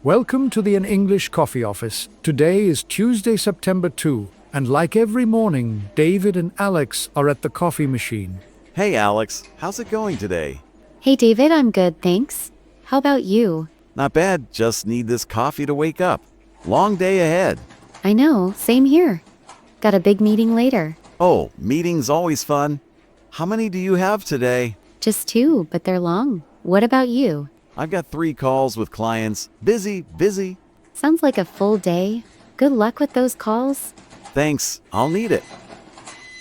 Welcome to the English Coffee Office. Today is Tuesday, September 2, and like every morning, David and Alex are at the coffee machine. Hey Alex, how's it going today? Hey David, I'm good, thanks. How about you? Not bad, just need this coffee to wake up. Long day ahead. I know, same here. Got a big meeting later. Oh, meetings always fun. How many do you have today? Just 2, but they're long. What about you? I've got 3 calls with clients. Busy. Sounds like a full day. Good luck with those calls. Thanks, I'll need it.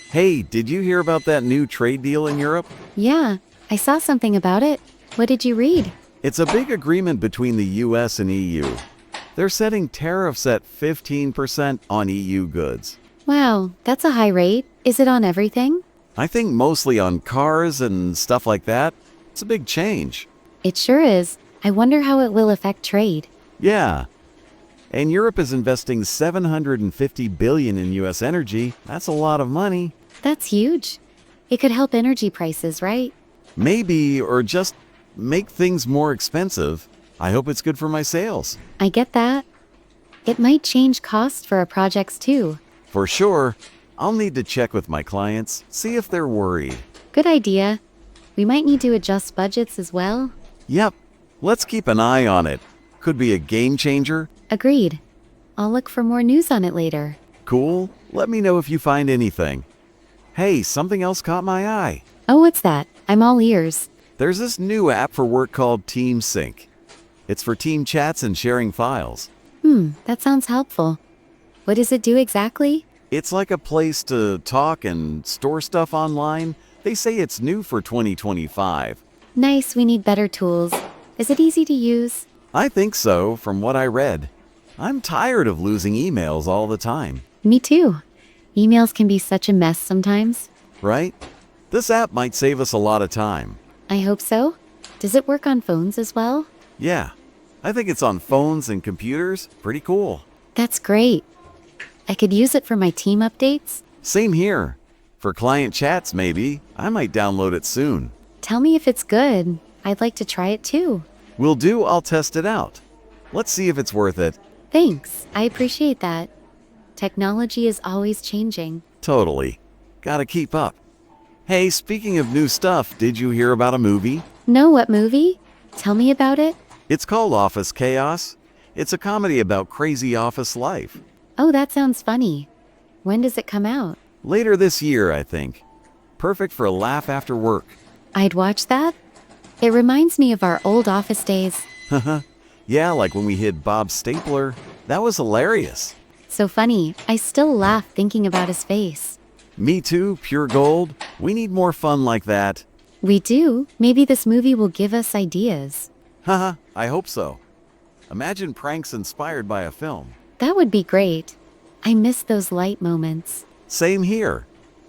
Hey, did you hear about that new trade deal in Europe? Yeah, I saw something about it. What did you read? It's a big agreement between the US and EU. They're setting tariffs at 15% on EU goods. Wow, that's a high rate. Is it on everything? I think mostly on cars and stuff like that. It's a big change. It sure is. I wonder how it will affect trade. Yeah. And Europe is investing $750 billion in US energy. That's a lot of money. That's huge. It could help energy prices, right? Maybe, or just make things more expensive. I hope it's good for my sales. I get that. It might change costs for our projects too. For sure. I'll need to check with my clients, see if they're worried. Good idea. We might need to adjust budgets as well. Yep. Let's keep an eye on it. Could be a game changer. Agreed. I'll look for more news on it later. Cool. Let me know if you find anything. Hey, something else caught my eye. Oh, what's that? I'm all ears. There's this new app for work called Team Sync. It's for team chats and sharing files. That sounds helpful. What does it do exactly? It's like a place to talk and store stuff online. They say it's new for 2025. Nice, we need better tools. Is it easy to use? I think so, from what I read. I'm tired of losing emails all the time. Me too. Emails can be such a mess sometimes. Right? This app might save us a lot of time. I hope so. Does it work on phones as well? Yeah, I think it's on phones and computers. Pretty cool. That's great. I could use it for my team updates. Same here. For client chats, maybe. I might download it soon. Tell me if it's good. I'd like to try it too. Will do, I'll test it out. Let's see if it's worth it. Thanks. I appreciate that. Technology is always changing. Totally. Gotta keep up. Hey, speaking of new stuff, did you hear about a movie? No, what movie? Tell me about it. It's called Office Chaos. It's a comedy about crazy office life. Oh, that sounds funny. When does it come out? Later this year, I think. Perfect for a laugh after work. I'd watch that. It reminds me of our old office days. Yeah, like when we hid Bob's stapler. That was hilarious. So funny. I still laugh thinking about his face. Me too, pure gold. We need more fun like that. We do. Maybe this movie will give us ideas. Haha, I hope so. Imagine pranks inspired by a film. That would be great. I miss those light moments. Same here.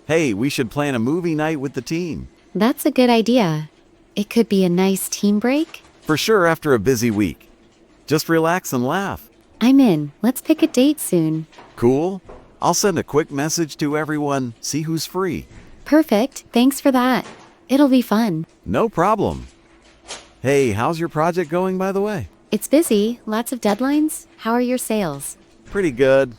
Hey, we should plan a movie night with the team. That's a good idea. It could be a nice team break. For sure after a busy week. Just relax and laugh. I'm in. Let's pick a date soon. Cool. I'll send a quick message to everyone, see who's free. Perfect. Thanks for that. It'll be fun. No problem. Hey, how's your project going, by the way? It's busy. Lots of deadlines. How are your sales? Pretty good.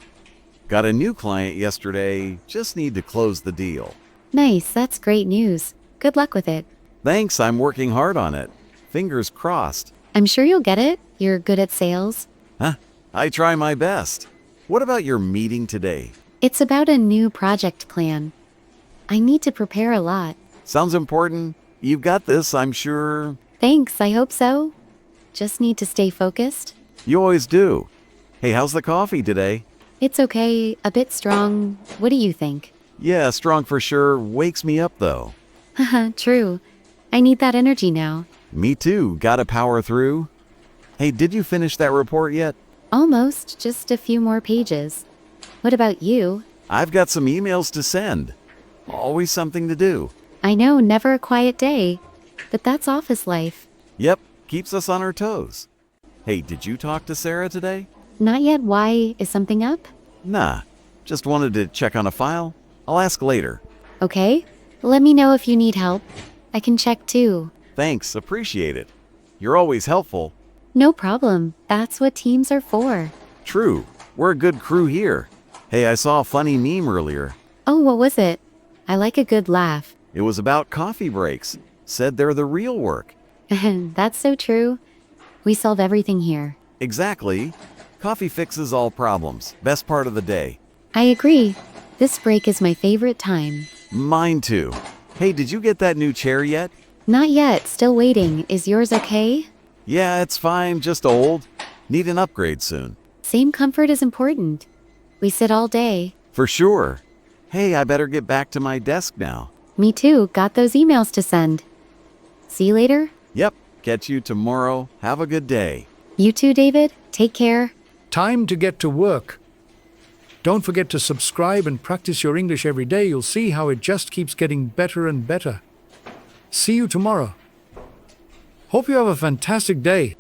Got a new client yesterday. Just need to close the deal. Nice. That's great news. Good luck with it. Thanks, I'm working hard on it. Fingers crossed. I'm sure you'll get it. You're good at sales. Huh? I try my best. What about your meeting today? It's about a new project plan. I need to prepare a lot. Sounds important. You've got this, I'm sure. Thanks. I hope so. Just need to stay focused. You always do. Hey, how's the coffee today? It's okay. A bit strong. What do you think? Yeah, strong for sure. Wakes me up, though. Haha, true. I need that energy now. Me too. Gotta power through. Hey, did you finish that report yet? Almost. Just a few more pages. What about you? I've got some emails to send. Always something to do. I know, never a quiet day. But that's office life. Yep, keeps us on our toes. Hey, did you talk to Sarah today? Not yet. Why? Is something up? Nah, just wanted to check on a file. I'll ask later. Okay. Let me know if you need help. I can check too. Thanks, appreciate it. You're always helpful. No problem. That's what teams are for. True, we're a good crew here. Hey, I saw a funny meme earlier. Oh, what was it? I like a good laugh. It was about coffee breaks. Said they're the real work. That's so true. We solve everything here. Exactly. Coffee fixes all problems. Best part of the day. I agree. This break is my favorite time. Mine too. Hey, did you get that new chair yet? Not yet. Still waiting. Is yours okay? Yeah, it's fine, just old. Need an upgrade soon. Same comfort is important. We sit all day. For sure. Hey, I better get back to my desk now. Me too. Got those emails to send. See you later? Yep, catch you tomorrow. Have a good day. You too, David. Take care. Time to get to work. Don't forget to subscribe and practice your English every day. You'll see how it just keeps getting better and better. See you tomorrow. Hope you have a fantastic day.